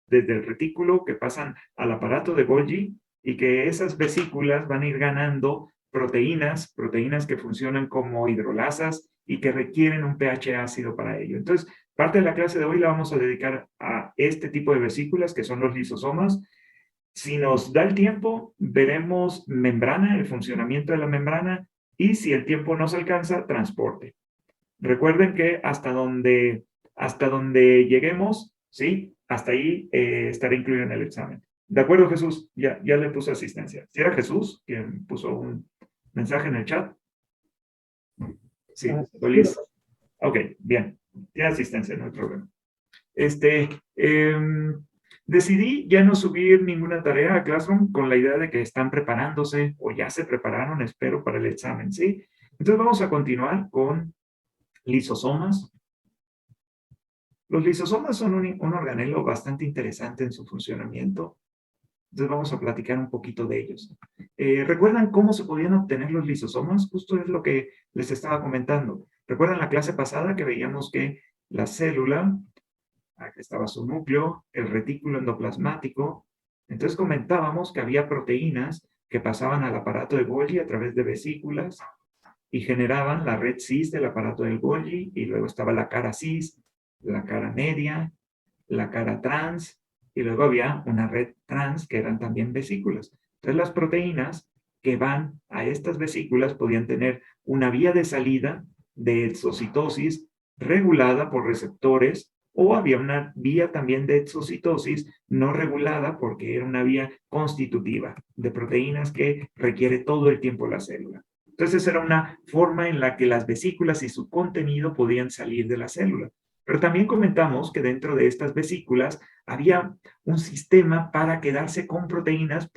desde el retículo que pasan al aparato de Golgi y que esas vesículas van a ir ganando proteínas que funcionan como hidrolasas y que requieren un pH ácido para ello. Entonces, parte de la clase de hoy la vamos a dedicar a este tipo de vesículas que son los lisosomas. Si nos da el tiempo, veremos membrana, el funcionamiento de la membrana, y si el tiempo nos alcanza, transporte. Recuerden que hasta donde lleguemos, ¿sí? Hasta ahí estará incluido en el examen. De acuerdo, Jesús, ya le puse asistencia. ¿Sí era Jesús quien puso un mensaje en el chat? Sí, estoy listo. Ok, bien. Tiene asistencia, no hay problema. Decidí ya no subir ninguna tarea a Classroom con la idea de que están preparándose o ya se prepararon, espero, para el examen, ¿sí? Entonces vamos a continuar con lisosomas. Los lisosomas son un organelo bastante interesante en su funcionamiento. Entonces vamos a platicar un poquito de ellos. ¿Recuerdan cómo se podían obtener los lisosomas? Justo es lo que les estaba comentando. ¿Recuerdan la clase pasada que veíamos que la célula, aquí estaba su núcleo, el retículo endoplasmático? Entonces comentábamos que había proteínas que pasaban al aparato de Golgi a través de vesículas y generaban la red cis del aparato del Golgi, y luego estaba la cara cis, la cara media, la cara trans, y luego había una red trans que eran también vesículas. Entonces las proteínas que van a estas vesículas podían tener una vía de salida de exocitosis regulada por receptores, o había una vía también de exocitosis no regulada porque era una vía constitutiva de proteínas que requiere todo el tiempo la célula. Entonces era una forma en la que las vesículas y su contenido podían salir de la célula. Pero también comentamos que dentro de estas vesículas había un sistema para quedarse con proteínas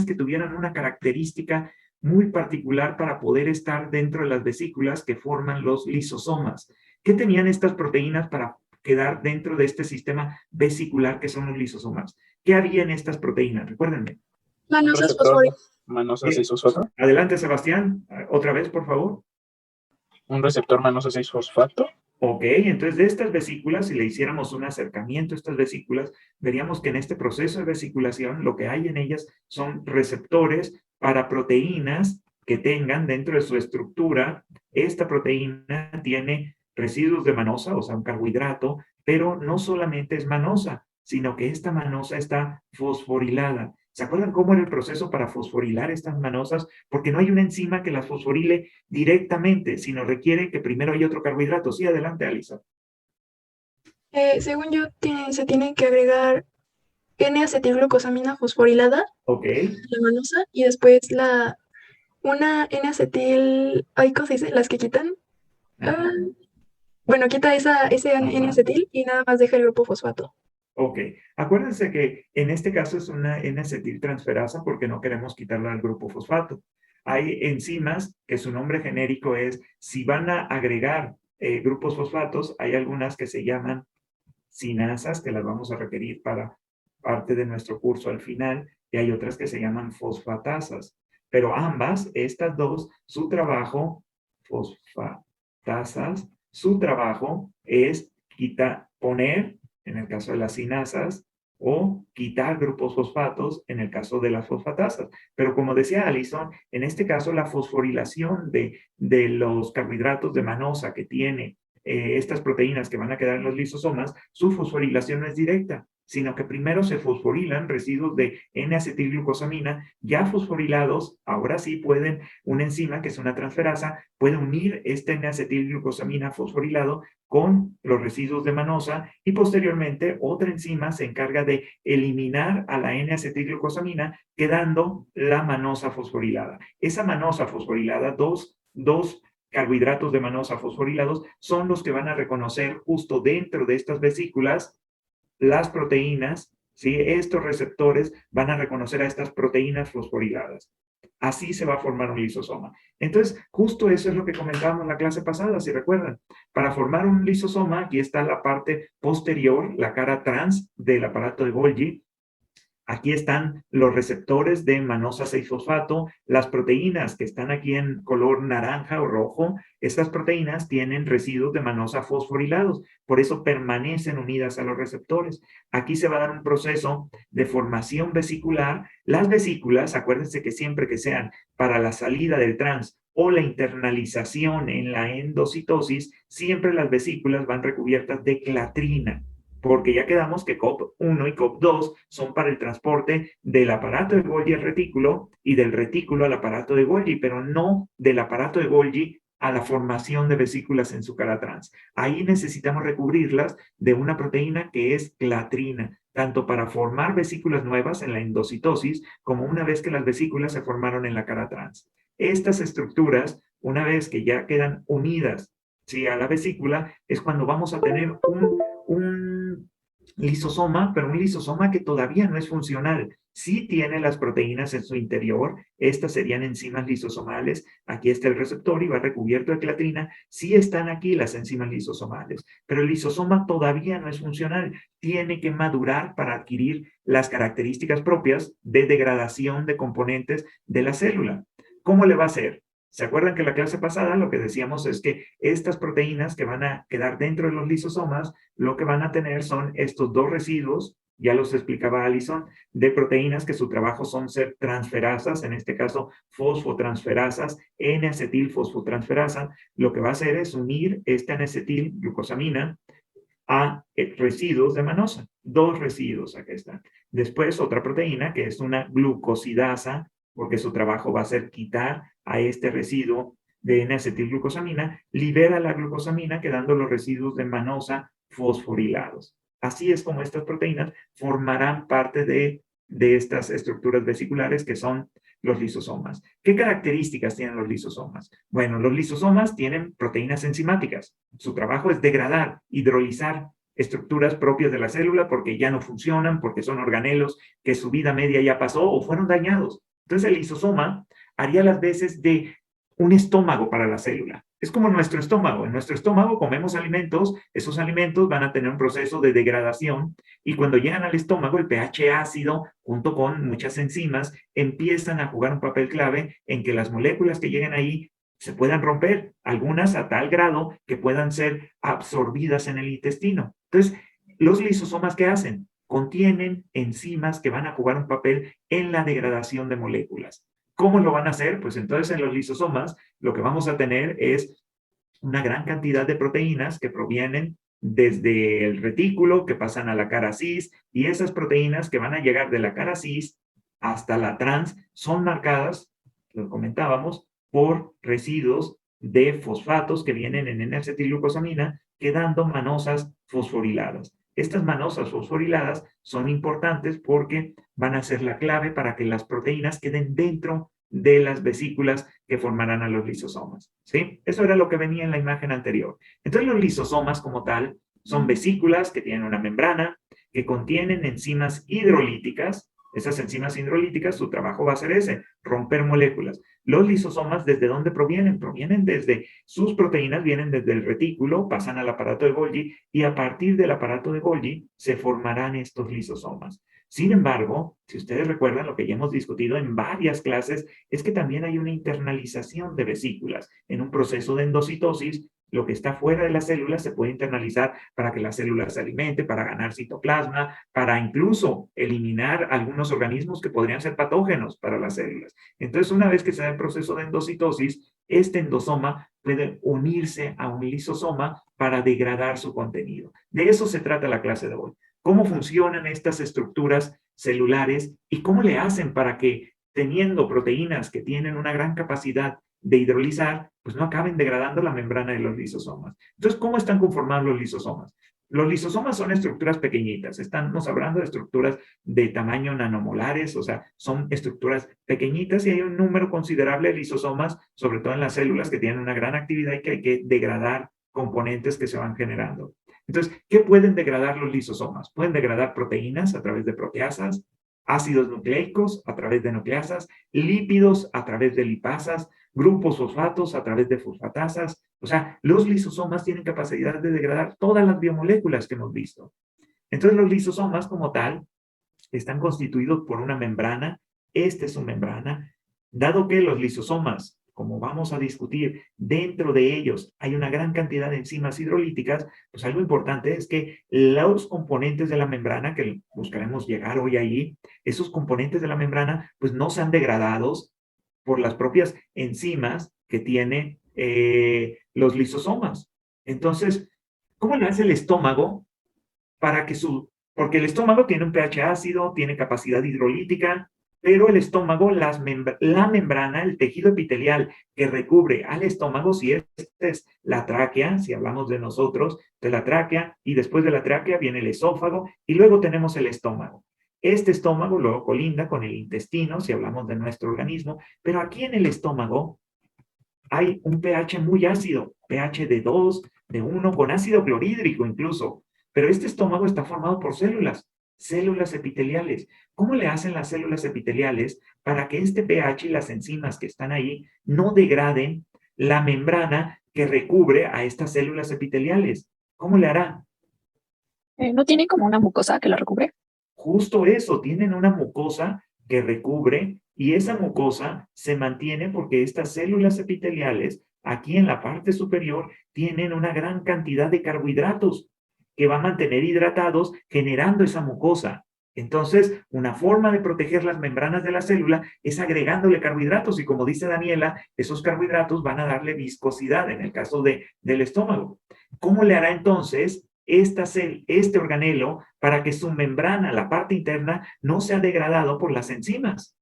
que tuvieran una característica muy particular para poder estar dentro de las vesículas que forman los lisosomas. ¿Qué tenían estas proteínas para quedar dentro de este sistema vesicular que son los lisosomas? ¿Qué había en estas proteínas? Recuérdenme. Manosas fosfórilas. Manosa 6-fosfato. Adelante, Sebastián. Otra vez, por favor. Un receptor manosa 6-fosfato. Ok, entonces de estas vesículas, si le hiciéramos un acercamiento a estas vesículas, veríamos que en este proceso de vesiculación lo que hay en ellas son receptores para proteínas que tengan dentro de su estructura. Esta proteína tiene residuos de manosa, o sea, un carbohidrato, pero no solamente es manosa, sino que esta manosa está fosforilada. ¿Se acuerdan cómo era el proceso para fosforilar estas manosas? Porque no hay una enzima que las fosforile directamente, sino requiere que primero haya otro carbohidrato. Sí, adelante, Alisa. Según yo, se tiene que agregar N-acetilglucosamina fosforilada Ok. a la manosa, y después una N-acetil, ¿cómo se dice? Las que quitan. Bueno, quita ese N-acetil y nada más deja el grupo fosfato. Ok, acuérdense que en este caso es una N-acetiltransferasa porque no queremos quitarla al grupo fosfato. Hay enzimas que su nombre genérico es, si van a agregar grupos fosfatos, hay algunas que se llaman sinasas, que las vamos a requerir para parte de nuestro curso al final, y hay otras que se llaman fosfatasas. Pero ambas, estas dos, su trabajo, fosfatasas, su trabajo es poner, en el caso de las sinasas, o quitar grupos fosfatos en el caso de las fosfatasas. Pero como decía Alison, en este caso la fosforilación de los carbohidratos de manosa que tiene estas proteínas que van a quedar en los lisosomas, su fosforilación no es directa, sino que primero se fosforilan residuos de N-acetilglucosamina ya fosforilados. Ahora sí pueden, una enzima que es una transferasa, puede unir este N-acetilglucosamina fosforilado con los residuos de manosa, y posteriormente otra enzima se encarga de eliminar a la N-acetilglucosamina, quedando la manosa fosforilada. Esa manosa fosforilada, dos carbohidratos de manosa fosforilados, son los que van a reconocer justo dentro de estas vesículas las proteínas, ¿sí? Estos receptores van a reconocer a estas proteínas fosforiladas. Así se va a formar un lisosoma. Entonces, justo eso es lo que comentábamos en la clase pasada, si recuerdan. Para formar un lisosoma, aquí está la parte posterior, la cara trans del aparato de Golgi. Aquí están los receptores de manosa 6-fosfato, las proteínas que están aquí en color naranja o rojo, estas proteínas tienen residuos de manosa fosforilados, por eso permanecen unidas a los receptores. Aquí se va a dar un proceso de formación vesicular. Las vesículas, acuérdense que siempre que sean para la salida del trans o la internalización en la endocitosis, siempre las vesículas van recubiertas de clatrina, porque ya quedamos que COP1 y COP2 son para el transporte del aparato de Golgi al retículo y del retículo al aparato de Golgi, pero no del aparato de Golgi a la formación de vesículas en su cara trans. Ahí necesitamos recubrirlas de una proteína que es clatrina, tanto para formar vesículas nuevas en la endocitosis, como una vez que las vesículas se formaron en la cara trans. Estas estructuras, una vez que ya quedan unidas, ¿sí?, a la vesícula, es cuando vamos a tener un lisosoma, pero un lisosoma que todavía no es funcional. Sí tiene las proteínas en su interior, estas serían enzimas lisosomales. Aquí está el receptor y va recubierto de clatrina. Sí están aquí las enzimas lisosomales, pero el lisosoma todavía no es funcional. Tiene que madurar para adquirir las características propias de degradación de componentes de la célula. ¿Cómo le va a hacer? ¿Se acuerdan que en la clase pasada lo que decíamos es que estas proteínas que van a quedar dentro de los lisosomas, lo que van a tener son estos dos residuos, ya los explicaba Alison, de proteínas que su trabajo son ser transferasas, en este caso fosfotransferasas, N-acetilfosfotransferasa. Lo que va a hacer es unir esta N-acetilglucosamina a residuos de manosa. Dos residuos, aquí están. Después otra proteína que es una glucosidasa, porque su trabajo va a ser quitar a este residuo de N-acetilglucosamina, libera la glucosamina quedando los residuos de manosa fosforilados. Así es como estas proteínas formarán parte de estas estructuras vesiculares que son los lisosomas. ¿Qué características tienen los lisosomas? Bueno, los lisosomas tienen proteínas enzimáticas. Su trabajo es degradar, hidrolizar estructuras propias de la célula porque ya no funcionan, porque son organelos que su vida media ya pasó o fueron dañados. Entonces el lisosoma haría las veces de un estómago para la célula. Es como nuestro estómago. En nuestro estómago comemos alimentos, esos alimentos van a tener un proceso de degradación y cuando llegan al estómago, el pH ácido, junto con muchas enzimas, empiezan a jugar un papel clave en que las moléculas que lleguen ahí se puedan romper, algunas a tal grado que puedan ser absorbidas en el intestino. Entonces, los lisosomas, ¿qué hacen? Contienen enzimas que van a jugar un papel en la degradación de moléculas. ¿Cómo lo van a hacer? Pues entonces en los lisosomas lo que vamos a tener es una gran cantidad de proteínas que provienen desde el retículo, que pasan a la cara cis, y esas proteínas que van a llegar de la cara cis hasta la trans son marcadas, lo comentábamos, por residuos de fosfatos que vienen en N-acetilglucosamina, quedando manosas fosforiladas. Estas manosas fosforiladas son importantes porque van a ser la clave para que las proteínas queden dentro de las vesículas que formarán a los lisosomas, ¿sí? Eso era lo que venía en la imagen anterior. Entonces los lisosomas como tal son vesículas que tienen una membrana, que contienen enzimas hidrolíticas. Esas enzimas hidrolíticas, su trabajo va a ser ese, romper moléculas. Los lisosomas, ¿desde dónde provienen? Provienen desde, sus proteínas vienen desde el retículo, pasan al aparato de Golgi y a partir del aparato de Golgi se formarán estos lisosomas. Sin embargo, si ustedes recuerdan lo que ya hemos discutido en varias clases, es que también hay una internalización de vesículas. En un proceso de endocitosis, lo que está fuera de la célula se puede internalizar para que la célula se alimente, para ganar citoplasma, para incluso eliminar algunos organismos que podrían ser patógenos para las células. Entonces, una vez que se da el proceso de endocitosis, este endosoma puede unirse a un lisosoma para degradar su contenido. De eso se trata la clase de hoy. ¿Cómo funcionan estas estructuras celulares y cómo le hacen para que, teniendo proteínas que tienen una gran capacidad de hidrolizar, pues no acaben degradando la membrana de los lisosomas? Entonces, ¿cómo están conformados los lisosomas? Los lisosomas son estructuras pequeñitas. Estamos hablando de estructuras de tamaño nanomolares, o sea, son estructuras pequeñitas y hay un número considerable de lisosomas, sobre todo en las células que tienen una gran actividad y que hay que degradar componentes que se van generando. Entonces, ¿qué pueden degradar los lisosomas? Pueden degradar proteínas a través de proteasas, ácidos nucleicos a través de nucleasas, lípidos a través de lipasas, grupos fosfatos a través de fosfatasas. O sea, los lisosomas tienen capacidad de degradar todas las biomoléculas que hemos visto. Entonces, los lisosomas como tal están constituidos por una membrana. Esta es su membrana. Dado que los lisosomas, como vamos a discutir, dentro de ellos hay una gran cantidad de enzimas hidrolíticas, pues algo importante es que los componentes de la membrana, que buscaremos llegar hoy ahí, esos componentes de la membrana, pues no sean degradados por las propias enzimas que tienen los lisosomas. Entonces, ¿cómo le hace el estómago para que porque el estómago tiene un pH ácido, tiene capacidad hidrolítica, pero el estómago, la membrana, el tejido epitelial que recubre al estómago, si esta es la tráquea, si hablamos de nosotros, de la tráquea, y después de la tráquea viene el esófago, y luego tenemos el estómago. Este estómago luego colinda con el intestino, si hablamos de nuestro organismo, pero aquí en el estómago hay un pH muy ácido, pH de 2, de 1, con ácido clorhídrico incluso, pero este estómago está formado por células epiteliales. ¿Cómo le hacen las células epiteliales para que este pH y las enzimas que están ahí no degraden la membrana que recubre a estas células epiteliales? ¿Cómo le hará? ¿No tiene como una mucosa que lo recubre? Justo eso, tienen una mucosa que recubre y esa mucosa se mantiene porque estas células epiteliales aquí en la parte superior tienen una gran cantidad de carbohidratos que va a mantener hidratados generando esa mucosa. Entonces, una forma de proteger las membranas de la célula es agregándole carbohidratos y como dice Daniela, esos carbohidratos van a darle viscosidad en el caso del estómago. ¿Cómo le hará entonces este organelo para que su membrana, la parte interna, no sea degradado por las enzimas?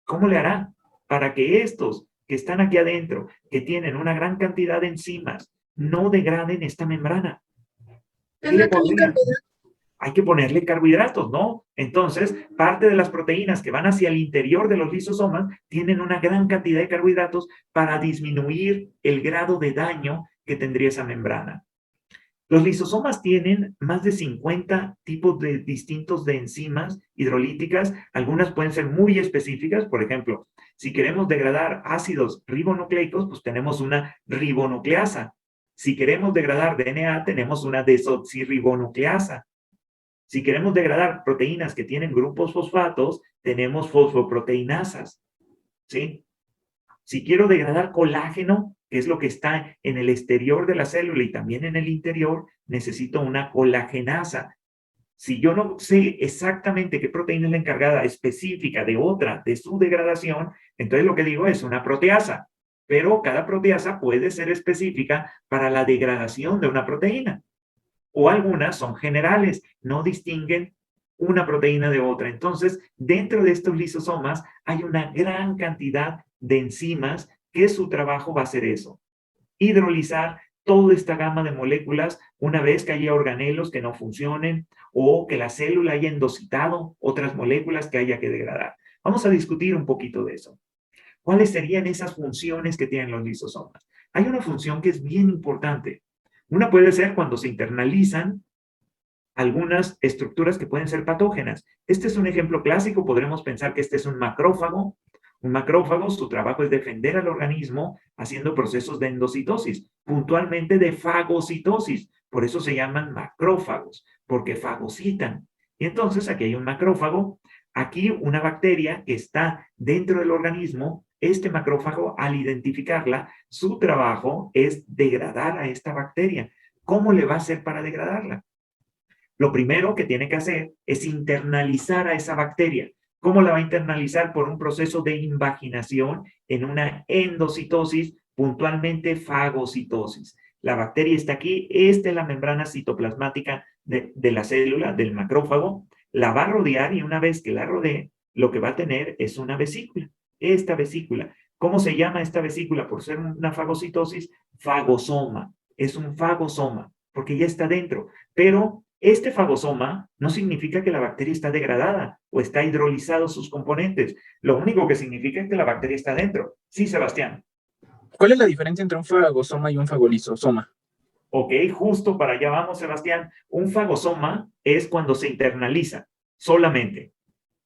¿Cómo le hará para que estos que están aquí adentro, que tienen una gran cantidad de enzimas, no degraden esta membrana? Hay que ponerle carbohidratos, ¿no? Entonces, parte de las proteínas que van hacia el interior de los lisosomas tienen una gran cantidad de carbohidratos para disminuir el grado de daño que tendría esa membrana. Los lisosomas tienen más de 50 tipos distintos de enzimas hidrolíticas. Algunas pueden ser muy específicas. Por ejemplo, si queremos degradar ácidos ribonucleicos, pues tenemos una ribonucleasa. Si queremos degradar DNA, tenemos una desoxirribonucleasa. Si queremos degradar proteínas que tienen grupos fosfatos, tenemos fosfoproteinasas. ¿Sí? Si quiero degradar colágeno, que es lo que está en el exterior de la célula y también en el interior, necesito una colagenasa. Si yo no sé exactamente qué proteína es la encargada específica de otra, de su degradación, entonces lo que digo es una proteasa. Pero cada proteasa puede ser específica para la degradación de una proteína. O algunas son generales, no distinguen una proteína de otra. Entonces, dentro de estos lisosomas hay una gran cantidad de enzimas que su trabajo va a ser eso, hidrolizar toda esta gama de moléculas una vez que haya organelos que no funcionen o que la célula haya endocitado otras moléculas que haya que degradar. Vamos a discutir un poquito de eso. ¿Cuáles serían esas funciones que tienen los lisosomas? Hay una función que es bien importante. Una puede ser cuando se internalizan algunas estructuras que pueden ser patógenas. Este es un ejemplo clásico. Podremos pensar que este es un macrófago. Un macrófago, su trabajo es defender al organismo haciendo procesos de endocitosis, puntualmente de fagocitosis. Por eso se llaman macrófagos, porque fagocitan. Y entonces aquí hay un macrófago, aquí una bacteria que está dentro del organismo. Este macrófago, al identificarla, su trabajo es degradar a esta bacteria. ¿Cómo le va a hacer para degradarla? Lo primero que tiene que hacer es internalizar a esa bacteria. ¿Cómo la va a internalizar? Por un proceso de invaginación en una endocitosis, puntualmente fagocitosis. La bacteria está aquí, esta es la membrana citoplasmática de la célula, del macrófago, la va a rodear y una vez que la rodee, lo que va a tener es una vesícula. Esta vesícula, ¿cómo se llama esta vesícula? Por ser una fagocitosis, fagosoma. Es un fagosoma, porque ya está dentro. Pero este fagosoma no significa que la bacteria está degradada o está hidrolizado sus componentes. Lo único que significa es que la bacteria está dentro. Sí, Sebastián. ¿Cuál es la diferencia entre un fagosoma y un fagolisosoma? Ok, justo para allá vamos, Sebastián. Un fagosoma es cuando se internaliza solamente.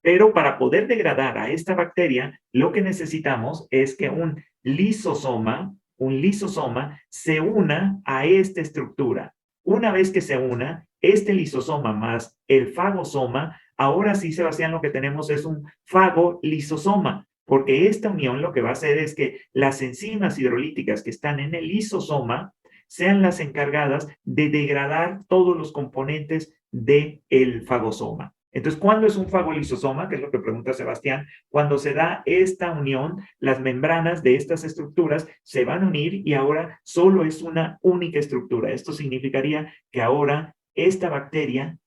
Pero para poder degradar a esta bacteria, lo que necesitamos es que un lisosoma se una a esta estructura. Una vez que se una, este lisosoma más el fagosoma, ahora sí, Sebastián, lo que tenemos es un fagolisosoma, porque esta unión lo que va a hacer es que las enzimas hidrolíticas que están en el lisosoma sean las encargadas de degradar todos los componentes del fagosoma. Entonces, ¿cuándo es un fagolisosoma? Que es lo que pregunta Sebastián. Cuando se da esta unión, las membranas de estas estructuras se van a unir y ahora solo es una única estructura. Esto significaría que ahora esta bacteria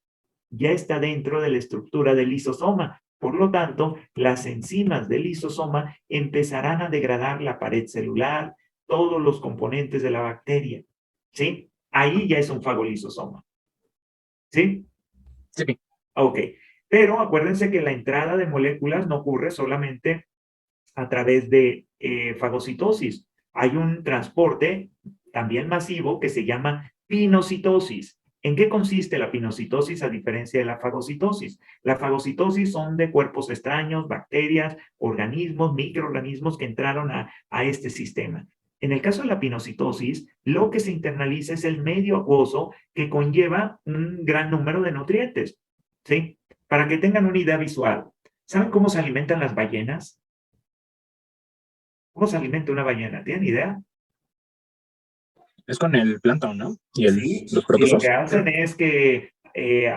ya está dentro de la estructura del lisosoma. Por lo tanto, las enzimas del lisosoma empezarán a degradar la pared celular, todos los componentes de la bacteria. ¿Sí? Ahí ya es un fagolisosoma. ¿Sí? Sí. Ok. Pero acuérdense que la entrada de moléculas no ocurre solamente a través de fagocitosis. Hay un transporte también masivo que se llama pinocitosis. ¿En qué consiste la pinocitosis a diferencia de la fagocitosis? La fagocitosis son de cuerpos extraños, bacterias, organismos, microorganismos que entraron a este sistema. En el caso de la pinocitosis, lo que se internaliza es el medio acuoso que conlleva un gran número de nutrientes. ¿Sí? Para que tengan una idea visual, ¿saben cómo se alimentan las ballenas? ¿Cómo se alimenta una ballena? ¿Tienen idea? Es con el plancton, ¿no? Y Sí, los y lo protozoos. que hacen es que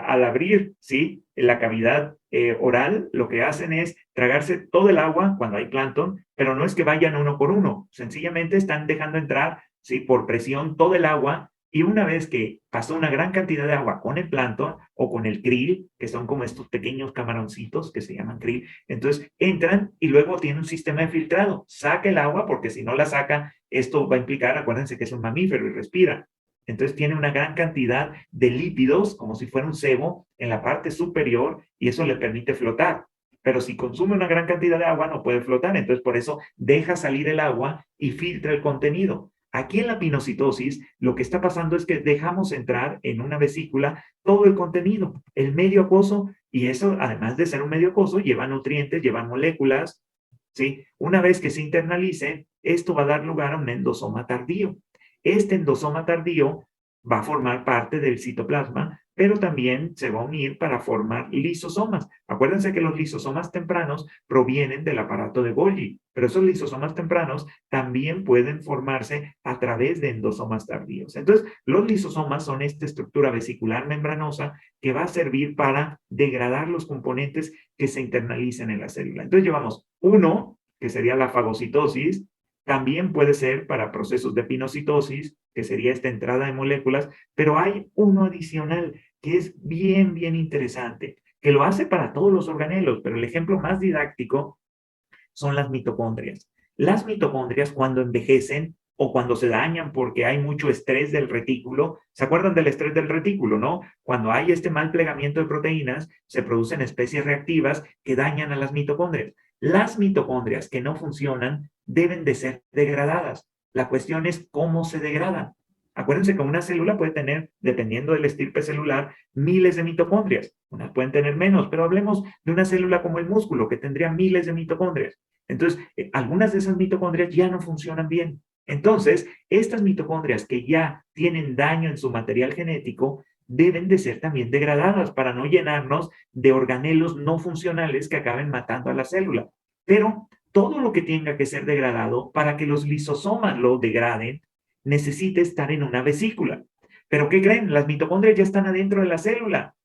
al abrir, ¿sí? La cavidad oral, lo que hacen es tragarse todo el agua cuando hay plancton, pero no es que vayan uno por uno, sencillamente están dejando entrar, ¿sí? Por presión todo el agua y una vez que pasó una gran cantidad de agua con el plancton o con el krill, que son como estos pequeños camaroncitos que se llaman krill, entonces entran y luego tiene un sistema de filtrado, saca el agua porque si no la saca, esto va a implicar, acuérdense que es un mamífero y respira. Entonces tiene una gran cantidad de lípidos, como si fuera un sebo, en la parte superior y eso le permite flotar. Pero si consume una gran cantidad de agua, no puede flotar. Entonces, por eso deja salir el agua y filtra el contenido. Aquí en la pinocitosis, lo que está pasando es que dejamos entrar en una vesícula todo el contenido, el medio acuoso, y eso, además de ser un medio acuoso, lleva nutrientes, lleva moléculas, ¿sí? Una vez que se internalice, esto va a dar lugar a un endosoma tardío. Este endosoma tardío va a formar parte del citoplasma, pero también se va a unir para formar lisosomas. Acuérdense que los lisosomas tempranos provienen del aparato de Golgi, pero esos lisosomas tempranos también pueden formarse a través de endosomas tardíos. Entonces, los lisosomas son esta estructura vesicular membranosa que va a servir para degradar los componentes que se internalicen en la célula. Entonces, llevamos uno, que sería la fagocitosis, también puede ser para procesos de pinocitosis, que sería esta entrada de moléculas, pero hay uno adicional que es bien, bien interesante, que lo hace para todos los organelos, pero el ejemplo más didáctico son las mitocondrias. Las mitocondrias cuando envejecen o cuando se dañan porque hay mucho estrés del retículo, ¿se acuerdan del estrés del retículo, no? Cuando hay este mal plegamiento de proteínas, se producen especies reactivas que dañan a las mitocondrias. Las mitocondrias que no funcionan deben de ser degradadas. La cuestión es cómo se degradan. Acuérdense que una célula puede tener, dependiendo del estirpe celular, miles de mitocondrias. Unas pueden tener menos, pero hablemos de una célula como el músculo, que tendría miles de mitocondrias. Entonces, algunas de esas mitocondrias ya no funcionan bien. Entonces, estas mitocondrias que ya tienen daño en su material genético deben de ser también degradadas para no llenarnos de organelos no funcionales que acaben matando a la célula. Pero todo lo que tenga que ser degradado para que los lisosomas lo degraden necesita estar en una vesícula. ¿Pero qué creen? Las mitocondrias ya están adentro de la célula.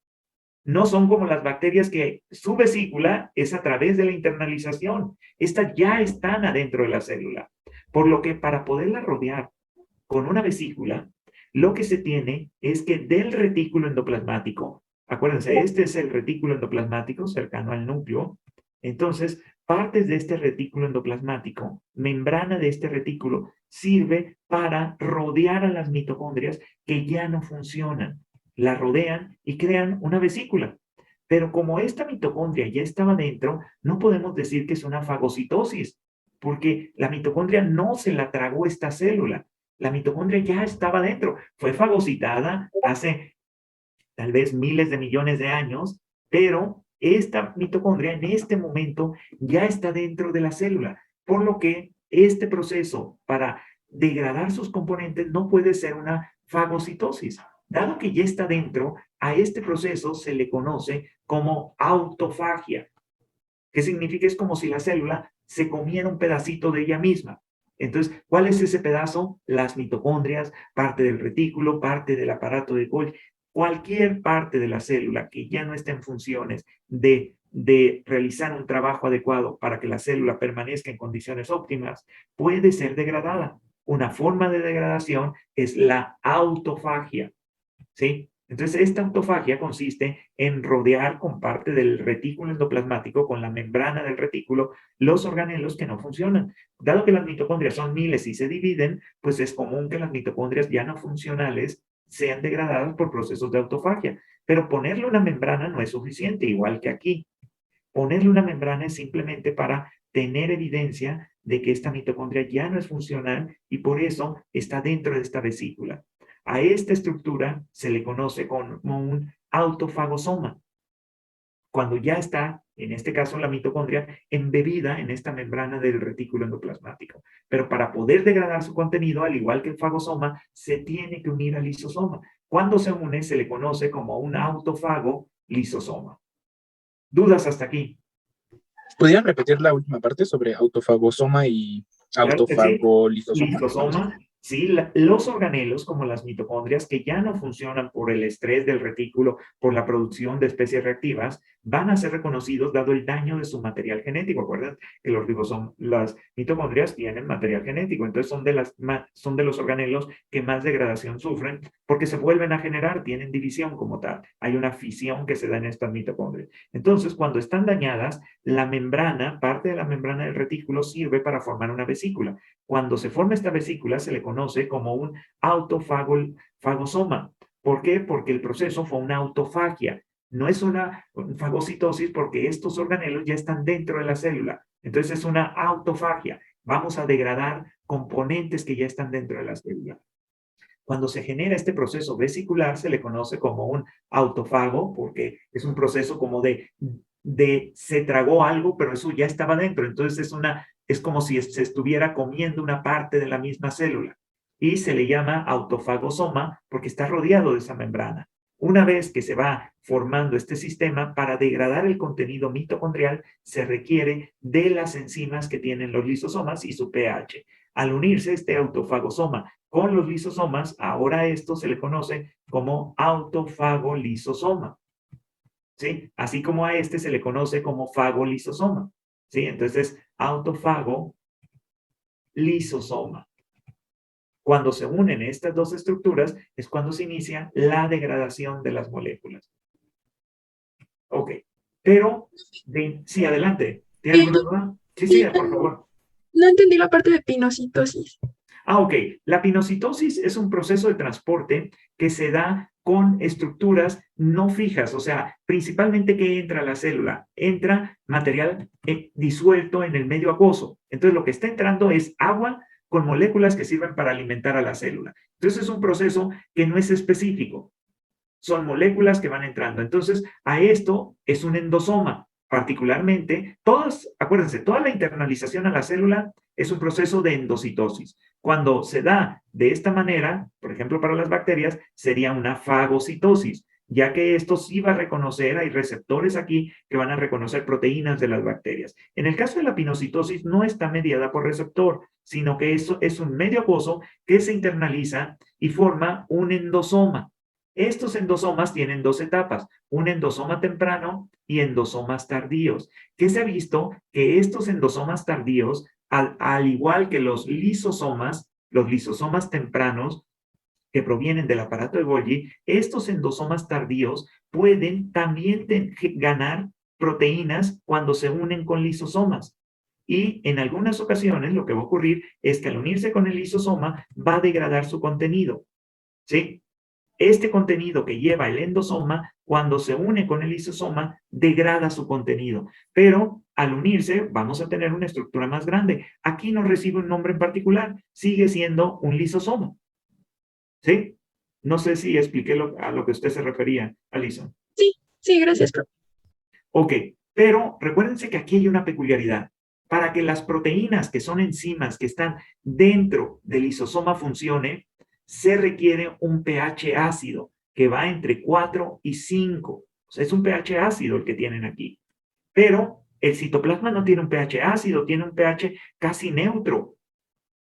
No son como las bacterias que su vesícula es a través de la internalización. Estas ya están adentro de la célula. Por lo que para poderla rodear con una vesícula, lo que se tiene es que del retículo endoplasmático, acuérdense, este es el retículo endoplasmático cercano al núcleo, entonces partes de este retículo endoplasmático, membrana de este retículo, sirve para rodear a las mitocondrias que ya no funcionan. La rodean y crean una vesícula. Pero como esta mitocondria ya estaba dentro, no podemos decir que es una fagocitosis, porque la mitocondria no se la tragó esta célula. La mitocondria ya estaba dentro, fue fagocitada hace tal vez miles de millones de años, pero esta mitocondria en este momento ya está dentro de la célula, por lo que este proceso para degradar sus componentes no puede ser una fagocitosis. Dado que ya está dentro, a este proceso se le conoce como autofagia. ¿Qué significa? Es como si la célula se comiera un pedacito de ella misma. Entonces, ¿cuál es ese pedazo? Las mitocondrias, parte del retículo, parte del aparato de Golgi. Cualquier parte de la célula que ya no esté en funciones de realizar un trabajo adecuado para que la célula permanezca en condiciones óptimas, puede ser degradada. Una forma de degradación es la autofagia, ¿sí? Entonces, esta autofagia consiste en rodear con parte del retículo endoplasmático, con la membrana del retículo, los organelos que no funcionan. Dado que las mitocondrias son miles y se dividen, pues es común que las mitocondrias ya no funcionales sean degradadas por procesos de autofagia. Pero ponerle una membrana no es suficiente, igual que aquí. Ponerle una membrana es simplemente para tener evidencia de que esta mitocondria ya no es funcional y por eso está dentro de esta vesícula. A esta estructura se le conoce como un autofagosoma, cuando ya está, en este caso la mitocondria, embebida en esta membrana del retículo endoplasmático. Pero para poder degradar su contenido, al igual que el fagosoma, se tiene que unir al lisosoma. Cuando se une, se le conoce como un autofago lisosoma. ¿Dudas hasta aquí? ¿Podrían repetir la última parte sobre autofagosoma y Claro que sí. autofagolisosoma? Lisosoma, sí, los organelos como las mitocondrias que ya no funcionan por el estrés del retículo, por la producción de especies reactivas, van a ser reconocidos dado el daño de su material genético. Acuerdan que las mitocondrias tienen material genético, entonces son de los organelos que más degradación sufren porque se vuelven a generar, tienen división como tal. Hay una fisión que se da en estas mitocondrias. Entonces, cuando están dañadas, la membrana, parte de la membrana del retículo sirve para formar una vesícula. Cuando se forma esta vesícula se le conoce como un autofagosoma. ¿Por qué? Porque el proceso fue una autofagia. No es una fagocitosis porque estos organelos ya están dentro de la célula. Entonces es una autofagia. Vamos a degradar componentes que ya están dentro de la célula. Cuando se genera este proceso vesicular se le conoce como un autofago porque es un proceso como de se tragó algo, pero eso ya estaba dentro. Entonces es como si se estuviera comiendo una parte de la misma célula. Y se le llama autofagosoma porque está rodeado de esa membrana. Una vez que se va formando este sistema, para degradar el contenido mitocondrial se requiere de las enzimas que tienen los lisosomas y su pH. Al unirse este autofagosoma con los lisosomas, ahora esto se le conoce como autofagolisosoma. ¿Sí? Así como a este se le conoce como fagolisosoma. ¿Sí? Entonces, autofagolisosoma. Cuando se unen estas dos estructuras es cuando se inicia la degradación de las moléculas. Ok, pero, sí, adelante. ¿Tiene alguna duda? Sí, por favor. No entendí la parte de pinocitosis. Ok. La pinocitosis es un proceso de transporte que se da con estructuras no fijas, o sea, principalmente que entra a la célula, entra material disuelto en el medio acuoso. Entonces, lo que está entrando es agua con moléculas que sirven para alimentar a la célula. Entonces, es un proceso que no es específico. Son moléculas que van entrando. Entonces, a esto es un endosoma. Particularmente, acuérdense, toda la internalización a la célula es un proceso de endocitosis. Cuando se da de esta manera, por ejemplo, para las bacterias, sería una fagocitosis, ya que esto sí va a reconocer, hay receptores aquí que van a reconocer proteínas de las bacterias. En el caso de la pinocitosis, no está mediada por receptor, sino que eso es un medio acuoso que se internaliza y forma un endosoma. Estos endosomas tienen dos etapas, un endosoma temprano y endosomas tardíos. ¿Qué se ha visto? Que estos endosomas tardíos, al igual que los lisosomas tempranos, que provienen del aparato de Golgi, estos endosomas tardíos pueden también ganar proteínas cuando se unen con lisosomas. Y en algunas ocasiones lo que va a ocurrir es que al unirse con el lisosoma va a degradar su contenido. ¿Sí? Este contenido que lleva el endosoma, cuando se une con el lisosoma, degrada su contenido. Pero al unirse, vamos a tener una estructura más grande. Aquí no recibe un nombre en particular, sigue siendo un lisosoma. ¿Sí? No sé si expliqué a lo que usted se refería, Alison. Sí, gracias, profe. Ok, pero recuérdense que aquí hay una peculiaridad. Para que las proteínas, que son enzimas que están dentro del lisosoma, funcione, se requiere un pH ácido. que va entre 4 y 5. O sea, es un pH ácido el que tienen aquí. Pero el citoplasma no tiene un pH ácido, tiene un pH casi neutro.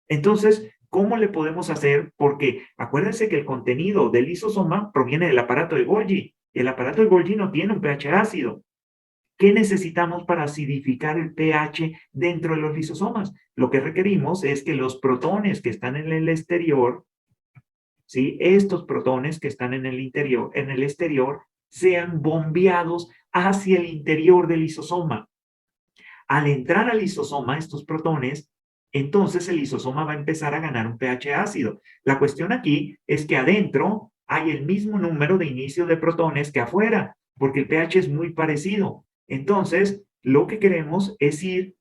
Entonces, ¿cómo le podemos hacer? Porque acuérdense que el contenido del lisosoma proviene del aparato de Golgi. El aparato de Golgi no tiene un pH ácido. ¿Qué necesitamos para acidificar el pH dentro de los lisosomas? Lo que requerimos es que los protones que están en el exterior, ¿sí? Estos protones que están en el interior, en el exterior, sean bombeados hacia el interior del lisosoma. Al entrar al lisosoma, estos protones, entonces el lisosoma va a empezar a ganar un pH ácido. La cuestión aquí es que adentro hay el mismo número de inicio de protones que afuera, porque el pH es muy parecido. Entonces, lo que queremos es ir,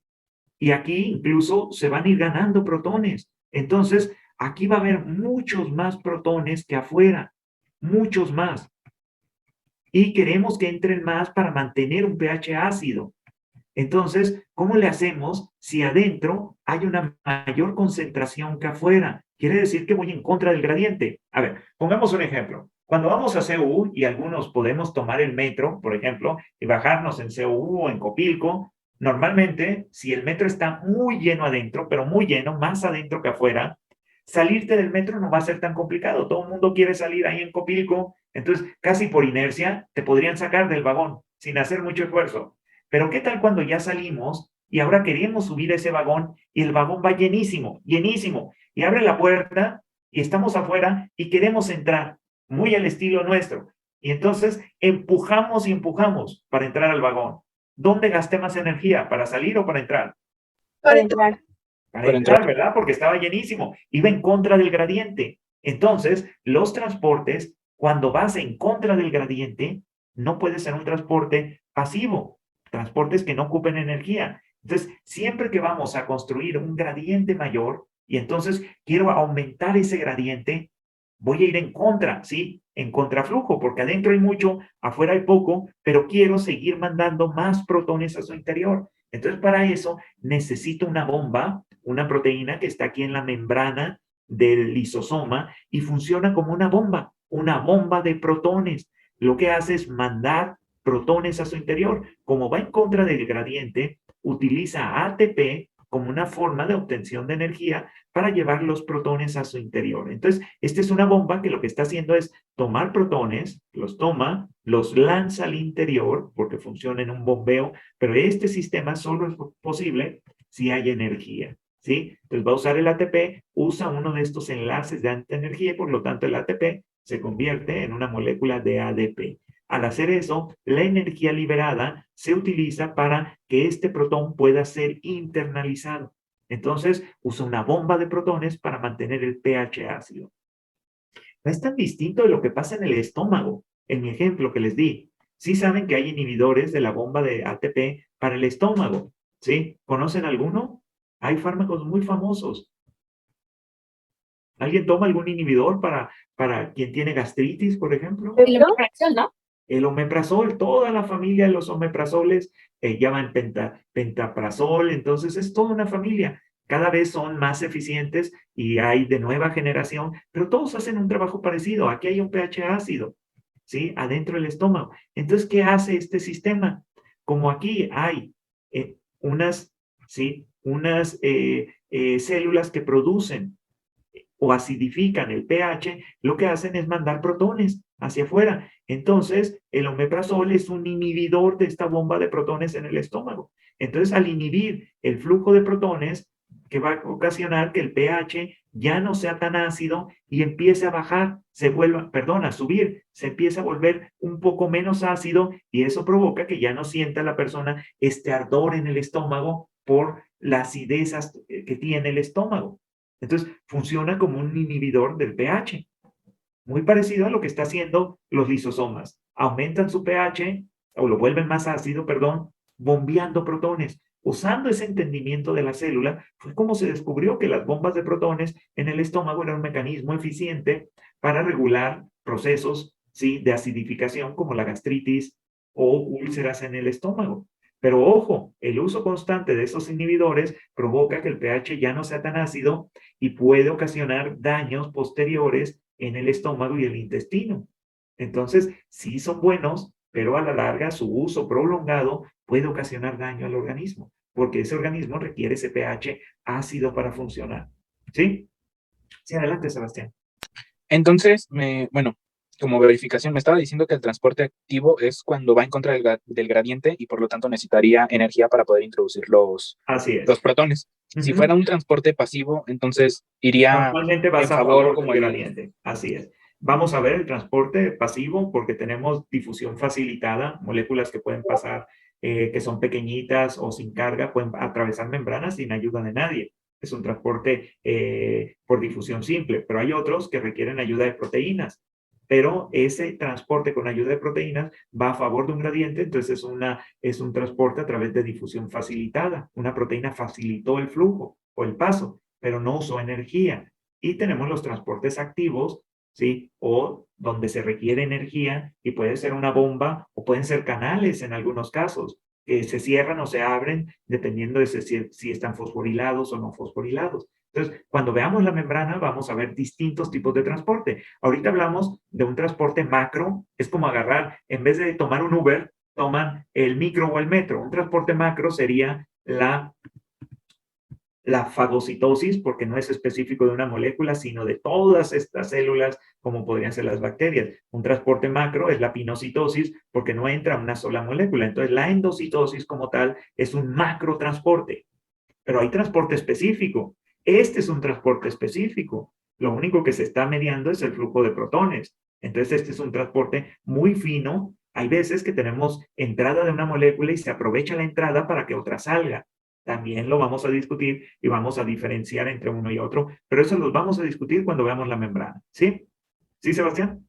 y aquí incluso se van a ir ganando protones. Entonces, aquí va a haber muchos más protones que afuera, muchos más. Y queremos que entren más para mantener un pH ácido. Entonces, ¿cómo le hacemos si adentro hay una mayor concentración que afuera? Quiere decir que voy en contra del gradiente. A ver, pongamos un ejemplo. Cuando vamos a CU y algunos podemos tomar el metro, por ejemplo, y bajarnos en CU o en Copilco, normalmente, si el metro está muy lleno adentro, pero muy lleno, más adentro que afuera, salirte del metro no va a ser tan complicado. Todo el mundo quiere salir ahí en Copilco, entonces casi por inercia te podrían sacar del vagón sin hacer mucho esfuerzo. Pero ¿qué tal cuando ya salimos y ahora queremos subir ese vagón y el vagón va llenísimo, llenísimo, y abre la puerta y estamos afuera y queremos entrar, muy al estilo nuestro? Y entonces empujamos y empujamos para entrar al vagón. ¿Dónde gasté más energía? ¿Para salir o para entrar? Para entrar. Para Para entrar, entrar. ¿verdad? Porque estaba llenísimo. Iba en contra del gradiente. Entonces, los transportes, cuando vas en contra del gradiente, no puede ser un transporte pasivo, transportes que no ocupen energía. Entonces, siempre que vamos a construir un gradiente mayor y entonces quiero aumentar ese gradiente, voy a ir en contra, ¿sí? En contraflujo, porque adentro hay mucho, afuera hay poco, pero quiero seguir mandando más protones a su interior. Entonces, para eso necesito una bomba, una proteína que está aquí en la membrana del lisosoma y funciona como una bomba de protones. Lo que hace es mandar protones a su interior. Como va en contra del gradiente, utiliza ATP como una forma de obtención de energía para llevar los protones a su interior. Entonces, esta es una bomba que lo que está haciendo es tomar protones, los toma, los lanza al interior, porque funciona en un bombeo, pero este sistema solo es posible si hay energía, ¿sí? Entonces va a usar el ATP, usa uno de estos enlaces de alta energía y por lo tanto el ATP se convierte en una molécula de ADP. Al hacer eso, la energía liberada se utiliza para que este protón pueda ser internalizado. Entonces, usa una bomba de protones para mantener el pH ácido. No es tan distinto de lo que pasa en el estómago, en mi ejemplo que les di. Sí saben que hay inhibidores de la bomba de ATP para el estómago, ¿sí? ¿Conocen alguno? Hay fármacos muy famosos. ¿Alguien toma algún inhibidor para quien tiene gastritis, por ejemplo? El omeprazol, ¿no? El omeprazol, toda la familia de los omeprazoles llaman pentaprazol, entonces es toda una familia. Cada vez son más eficientes y hay de nueva generación, pero todos hacen un trabajo parecido. Aquí hay un pH ácido, ¿sí? Adentro del estómago. Entonces, ¿qué hace este sistema? Como aquí hay unas, ¿sí? Unas células que producen o acidifican el pH, lo que hacen es mandar protones hacia afuera. Entonces, el omeprazol es un inhibidor de esta bomba de protones en el estómago. Entonces, al inhibir el flujo de protones, que va a ocasionar que el pH ya no sea tan ácido y empiece a bajar, a subir, se empieza a volver un poco menos ácido y eso provoca que ya no sienta la persona este ardor en el estómago por la acidez que tiene el estómago. Entonces, funciona como un inhibidor del pH, muy parecido a lo que está haciendo los lisosomas. Aumentan su pH o lo vuelven más ácido, perdón, bombeando protones. Usando ese entendimiento de la célula, fue como se descubrió que las bombas de protones en el estómago eran un mecanismo eficiente para regular procesos, ¿sí?, de acidificación como la gastritis o úlceras en el estómago. Pero ojo, el uso constante de esos inhibidores provoca que el pH ya no sea tan ácido y puede ocasionar daños posteriores en el estómago y el intestino. Entonces, sí son buenos, pero a la larga su uso prolongado puede ocasionar daño al organismo, porque ese organismo requiere ese pH ácido para funcionar. ¿Sí? Sí, adelante, Sebastián. Entonces, bueno, como verificación, me estaba diciendo que el transporte activo es cuando va en contra del gradiente y por lo tanto necesitaría energía para poder introducir Así es. los protones. Si fuera un transporte pasivo, entonces iría Normalmente vas en a favor favor como del gradiente. Así es. Vamos a ver el transporte pasivo porque tenemos difusión facilitada, moléculas que pueden pasar, que son pequeñitas o sin carga, pueden atravesar membranas sin ayuda de nadie. Es un transporte por difusión simple, pero hay otros que requieren ayuda de proteínas. Pero ese transporte con ayuda de proteínas va a favor de un gradiente, entonces es un transporte a través de difusión facilitada. Una proteína facilitó el flujo o el paso, pero no usó energía. Y tenemos los transportes activos, ¿sí? O donde se requiere energía y puede ser una bomba o pueden ser canales en algunos casos, que se cierran o se abren dependiendo de si están fosforilados o no fosforilados. Entonces, cuando veamos la membrana, vamos a ver distintos tipos de transporte. Ahorita hablamos de un transporte macro, es como agarrar, en vez de tomar un Uber, toman el micro o el metro. Un transporte macro sería la fagocitosis, porque no es específico de una molécula, sino de todas estas células, como podrían ser las bacterias. Un transporte macro es la pinocitosis, porque no entra una sola molécula. Entonces, la endocitosis como tal es un macro transporte, pero hay transporte específico. Este es un transporte específico. Lo único que se está mediando es el flujo de protones. Entonces, este es un transporte muy fino. Hay veces que tenemos entrada de una molécula y se aprovecha la entrada para que otra salga. También lo vamos a discutir y vamos a diferenciar entre uno y otro, pero eso lo vamos a discutir cuando veamos la membrana. ¿Sí? ¿Sí, Sebastián?